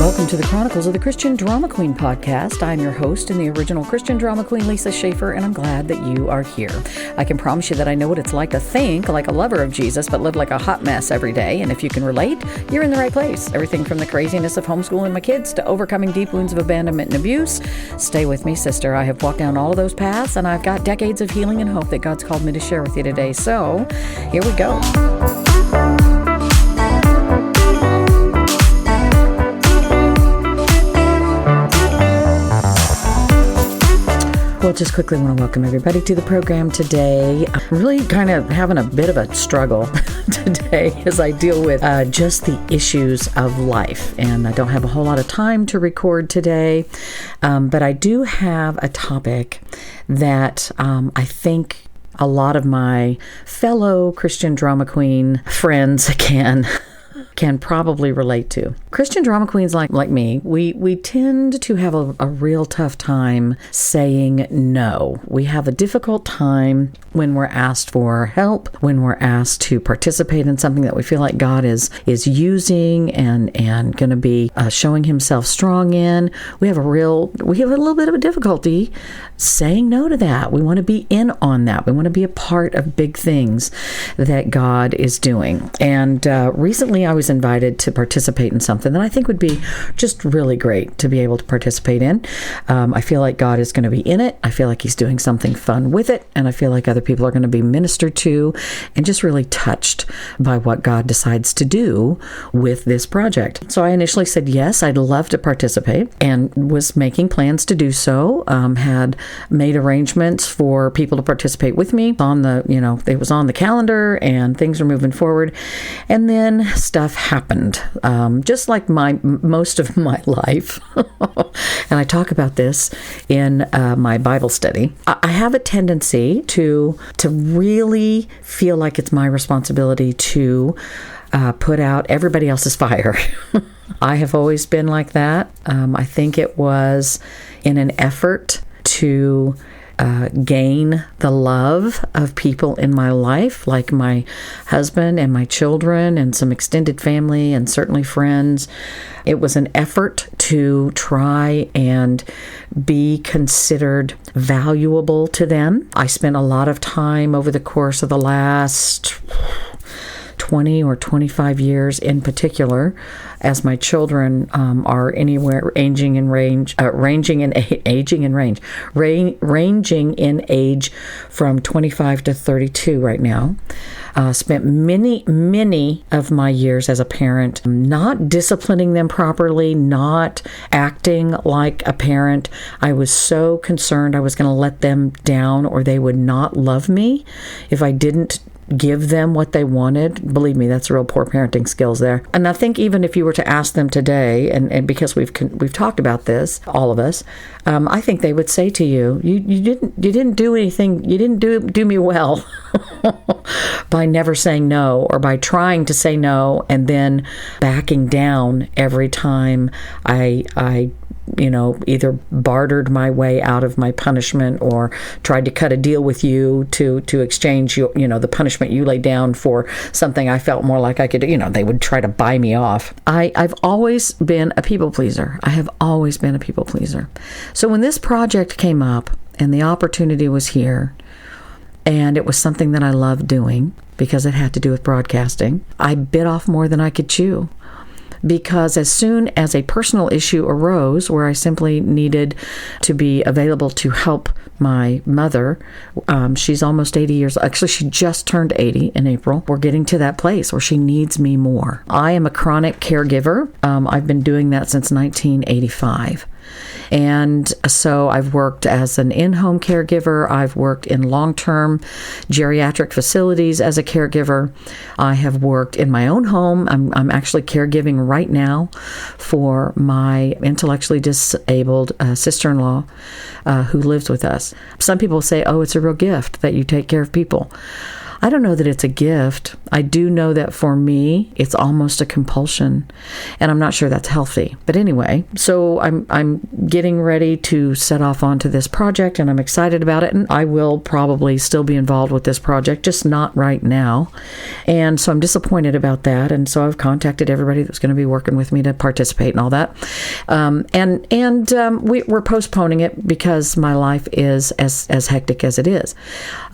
Welcome to the Chronicles of the Christian Drama Queen podcast. I'm your host and the original Christian Drama Queen, Lisa Schaefer, and I'm glad that you are here. I can promise you that I know what it's like to think like a lover of Jesus, but live like a hot mess every day. And if you can relate, you're in the right place. Everything from the craziness of homeschooling my kids to overcoming deep wounds of abandonment and abuse. Stay with me, sister. I have walked down all of those paths, and I've got decades of healing and hope that God's called me to share with you today. So, here we go. Well, just quickly want to welcome everybody to the program today. I'm really kind of having a bit of a struggle today as I deal with just the issues of life. And I don't have a whole lot of time to record today, but I do have a topic that I think a lot of my fellow Christian Drama Queen friends can probably relate to. Christian drama queens like me, we tend to have a real tough time saying no. We have a difficult time when we're asked for help, when we're asked to participate in something that we feel like God is using and going to be showing himself strong in. We have a little bit of a difficulty saying no to that. We want to be in on that. We want to be a part of big things that God is doing. And recently I was invited to participate in something that I think would be just really great to be able to participate in. I feel like God is going to be in it. I feel like he's doing something fun with it. And I feel like other people are going to be ministered to and just really touched by what God decides to do with this project. So I initially said, yes, I'd love to participate, and was making plans to do so. Had made arrangements for people to participate with me it was on the calendar and things were moving forward. And then stuff happened, just like most of my life. And I talk about this in my Bible study. I have a tendency to really feel like it's my responsibility to put out everybody else's fire. I have always been like that. I think it was in an effort to gain the love of people in my life, like my husband and my children and some extended family and certainly friends. It was an effort to try and be considered valuable to them. I spent a lot of time over the course of the last 20 or 25 years in particular, as my children are anywhere ranging in age from 25 to 32 right now. Spent many of my years as a parent not disciplining them properly, not acting like a parent. I was so concerned I was going to let them down or they would not love me if I didn't give them what they wanted. Believe me, that's real poor parenting skills there. And I think even if you were to ask them today, and because we've talked about this, all of us, I think they would say to you, you didn't do anything, you didn't do me well by never saying no, or by trying to say no and then backing down every time I either bartered my way out of my punishment or tried to cut a deal with you to exchange the punishment you laid down for something I felt more like I could do. They would try to buy me off. I've always been a people pleaser. I have always been a people pleaser. So when this project came up and the opportunity was here, and it was something that I loved doing because it had to do with broadcasting, I bit off more than I could chew. Because as soon as a personal issue arose where I simply needed to be available to help my mother, she's almost 80 years old. Actually, she just turned 80 in April. We're getting to that place where she needs me more. I am a chronic caregiver. I've been doing that since 1985. And so I've worked as an in-home caregiver. I've worked in long-term geriatric facilities as a caregiver. I have worked in my own home. I'm actually caregiving right now for my intellectually disabled sister-in-law who lives with us. Some people say, oh, it's a real gift that you take care of people. I don't know that it's a gift. I do know that for me, it's almost a compulsion, and I'm not sure that's healthy. But anyway, so I'm getting ready to set off onto this project, and I'm excited about it, and I will probably still be involved with this project, just not right now. And so I'm disappointed about that, and so I've contacted everybody that's going to be working with me to participate and all that. We're postponing it because my life is as hectic as it is.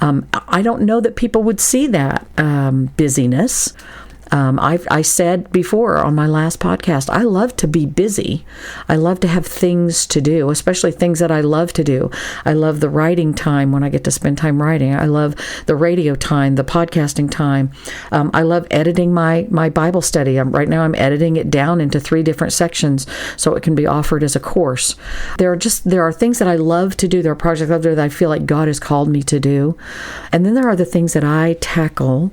I don't know that people would see that busyness. I said before on my last podcast, I love to be busy. I love to have things to do, especially things that I love to do. I love the writing time when I get to spend time writing. I love the radio time, the podcasting time. I love editing my Bible study. Right now I'm editing it down into 3 different sections so it can be offered as a course. There are things that I love to do. There are projects out there that I feel like God has called me to do. And then there are the things that I tackle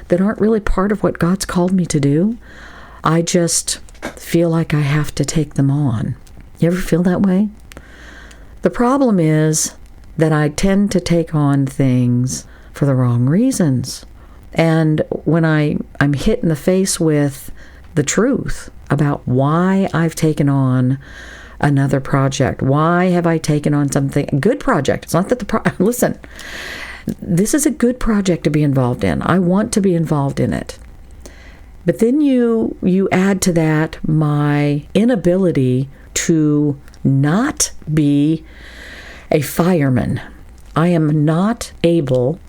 that aren't really part of what God's called me to do. I just feel like I have to take them on. You ever feel that way? The problem is that I tend to take on things for the wrong reasons. And when I'm hit in the face with the truth about why I've taken on another project, why have I taken on something, a good project. It's not that listen, this is a good project to be involved in. I want to be involved in it. But then you add to that my inability to not be a fireman. I am not able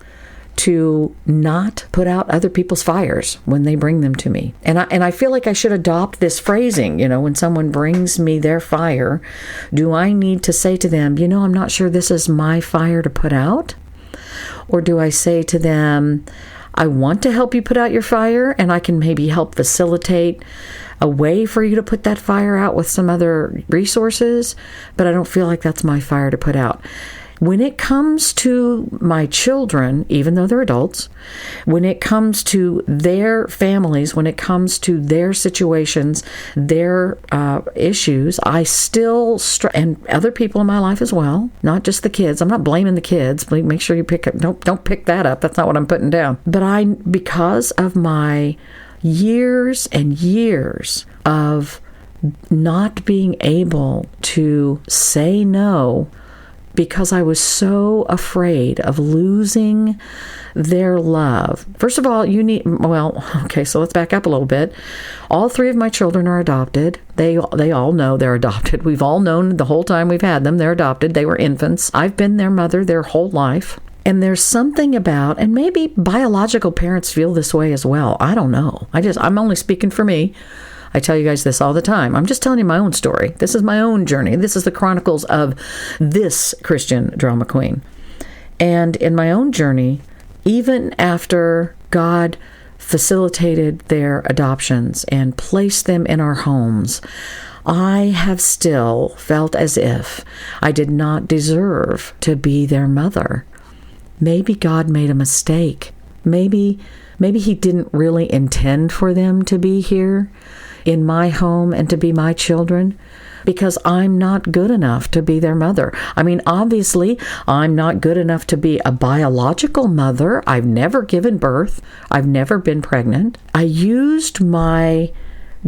to not put out other people's fires when they bring them to me. And I feel like I should adopt this phrasing, when someone brings me their fire, do I need to say to them, I'm not sure this is my fire to put out? Or do I say to them, I want to help you put out your fire, and I can maybe help facilitate a way for you to put that fire out with some other resources, but I don't feel like that's my fire to put out. When it comes to my children, even though they're adults, when it comes to their families, when it comes to their situations, their issues, I still, and other people in my life as well, not just the kids. I'm not blaming the kids. Make sure you pick up, don't pick that up. That's not what I'm putting down. But because of my years and years of not being able to say no, because I was so afraid of losing their love. First of all, so let's back up a little bit. All 3 of my children are adopted. They all know they're adopted. We've all known the whole time we've had them, they're adopted. They were infants. I've been their mother their whole life. And there's something about, and maybe biological parents feel this way as well. I don't know. I'm only speaking for me. I tell you guys this all the time. I'm just telling you my own story. This is my own journey. This is the chronicles of this Christian drama queen. And in my own journey, even after God facilitated their adoptions and placed them in our homes, I have still felt as if I did not deserve to be their mother. Maybe God made a mistake. Maybe He didn't really intend for them to be here in my home and to be my children, because I'm not good enough to be their mother. I mean, obviously, I'm not good enough to be a biological mother. I've never given birth. I've never been pregnant. I used my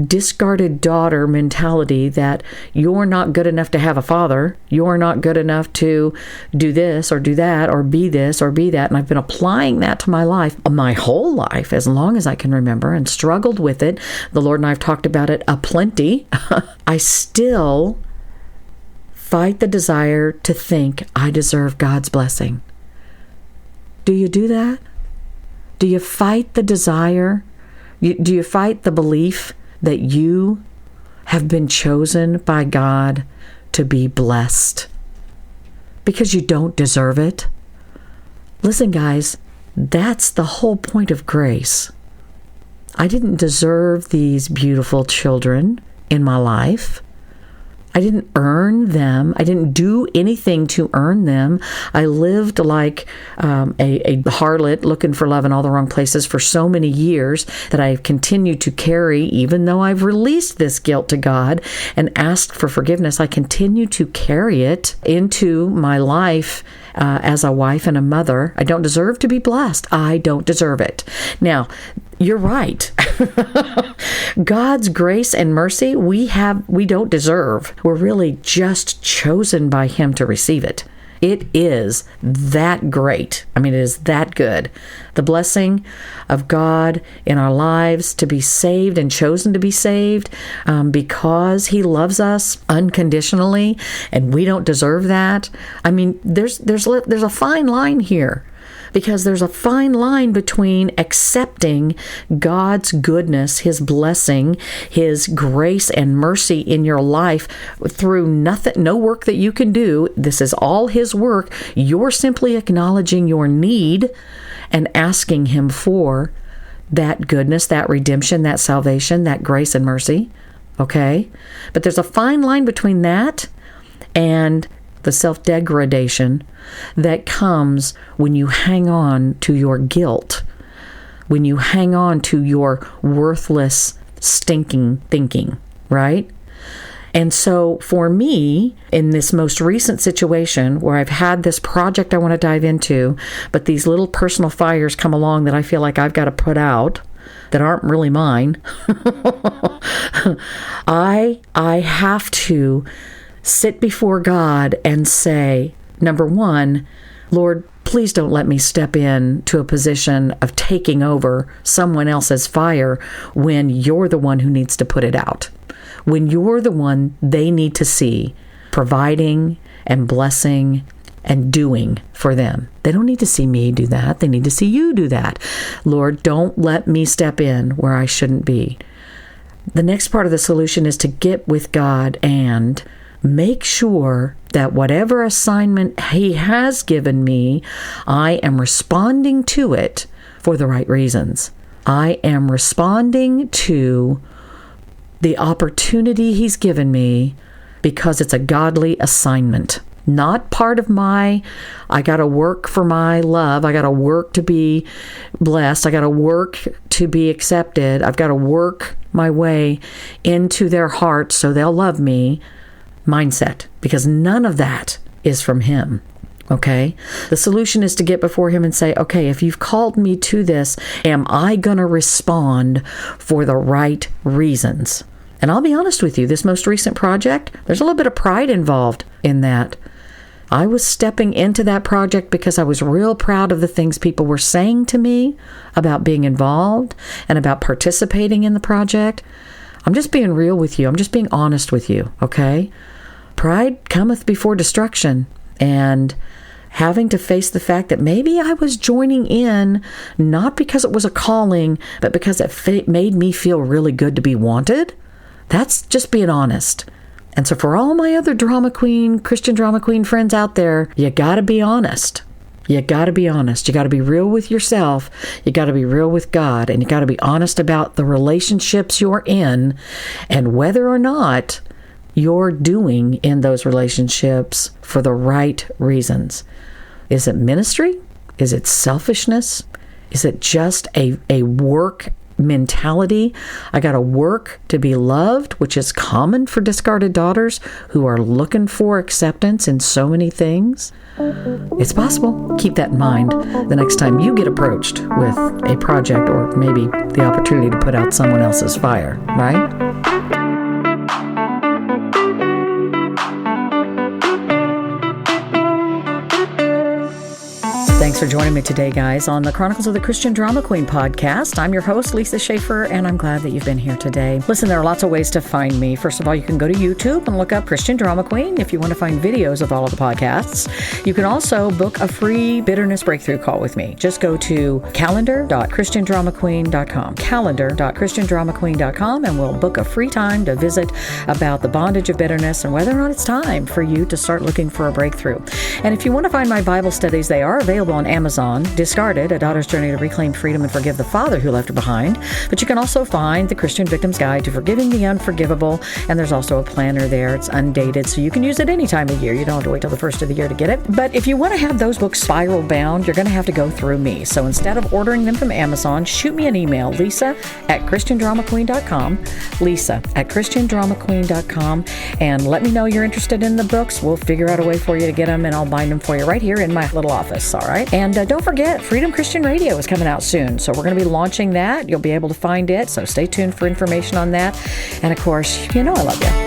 discarded daughter mentality that you're not good enough to have a father, you're not good enough to do this or do that or be this or be that, and I've been applying that to my life, my whole life, as long as I can remember, and struggled with it. The Lord and I have talked about it aplenty. I still fight the desire to think I deserve God's blessing. Do you do that? Do you fight the desire? Do you fight the belief that you have been chosen by God to be blessed because you don't deserve it? Listen, guys, that's the whole point of grace. I didn't deserve these beautiful children in my life. I didn't earn them. I didn't do anything to earn them. I lived like a harlot looking for love in all the wrong places for so many years that I've continued to carry, even though I've released this guilt to God and asked for forgiveness. I continue to carry it into my life as a wife and a mother. I don't deserve to be blessed. I don't deserve it. Now, you're right. God's grace and mercy, we don't deserve. We're really just chosen by Him to receive it. It is that great. I mean, it is that good. The blessing of God in our lives to be saved and chosen to be saved because He loves us unconditionally, and we don't deserve that. I mean, there's a fine line here. Because there's a fine line between accepting God's goodness, His blessing, His grace and mercy in your life through no work that you can do. This is all His work. You're simply acknowledging your need and asking Him for that goodness, that redemption, that salvation, that grace and mercy. Okay? But there's a fine line between that and the self-degradation that comes when you hang on to your guilt, when you hang on to your worthless, stinking thinking, right? And so for me, in this most recent situation where I've had this project I want to dive into, but these little personal fires come along that I feel like I've got to put out that aren't really mine, I have to sit before God and say, number one, Lord, please don't let me step in to a position of taking over someone else's fire when you're the one who needs to put it out. When you're the one they need to see providing and blessing and doing for them. They don't need to see me do that. They need to see you do that. Lord, don't let me step in where I shouldn't be. The next part of the solution is to get with God and make sure that whatever assignment He has given me, I am responding to it for the right reasons. I am responding to the opportunity He's given me because it's a godly assignment. Not part of I got to work for my love. I got to work to be blessed. I got to work to be accepted. I've got to work my way into their hearts so they'll love me. Mindset, because none of that is from Him. Okay? The solution is to get before Him and say, okay, if you've called me to this, am I going to respond for the right reasons? And I'll be honest with you, this most recent project, there's a little bit of pride involved in that. I was stepping into that project because I was real proud of the things people were saying to me about being involved and about participating in the project. I'm just being real with you. I'm just being honest with you, okay? Pride cometh before destruction, and having to face the fact that maybe I was joining in not because it was a calling, but because it made me feel really good to be wanted. That's just being honest. And so for all my other drama queen, Christian drama queen friends out there, you got to be honest. You got to be honest. You got to be real with yourself. You got to be real with God, and you got to be honest about the relationships you're in and whether or not you're doing in those relationships for the right reasons. Is it ministry? Is it selfishness? Is it just a work mentality? I got to work to be loved, which is common for discarded daughters who are looking for acceptance in so many things. It's possible. Keep that in mind the next time you get approached with a project or maybe the opportunity to put out someone else's fire, right? Thanks for joining me today, guys, on the Chronicles of the Christian Drama Queen podcast. I'm your host, Lisa Schaefer, and I'm glad that you've been here today. Listen, there are lots of ways to find me. First of all, you can go to YouTube and look up Christian Drama Queen if you want to find videos of all of the podcasts. You can also book a free bitterness breakthrough call with me. Just go to calendar.ChristianDramaQueen.com, calendar.ChristianDramaQueen.com, and we'll book a free time to visit about the bondage of bitterness and whether or not it's time for you to start looking for a breakthrough. And if you want to find my Bible studies, they are available on Amazon, Discarded, A Daughter's Journey to Reclaim Freedom and Forgive the Father Who Left Her Behind. But you can also find The Christian Victim's Guide to Forgiving the Unforgivable, and there's also a planner there. It's undated, so you can use it any time of year. You don't have to wait till the first of the year to get it. But if you want to have those books spiral bound, you're going to have to go through me. So instead of ordering them from Amazon, shoot me an email, Lisa@ChristianDramaQueen.com, Lisa@ChristianDramaQueen.com, and let me know you're interested in the books. We'll figure out a way for you to get them, and I'll bind them for you right here in my little office, all right? And don't forget, Freedom Christian Radio is coming out soon, so we're going to be launching that. You'll be able to find it, so stay tuned for information on that. And of course, you know I love you.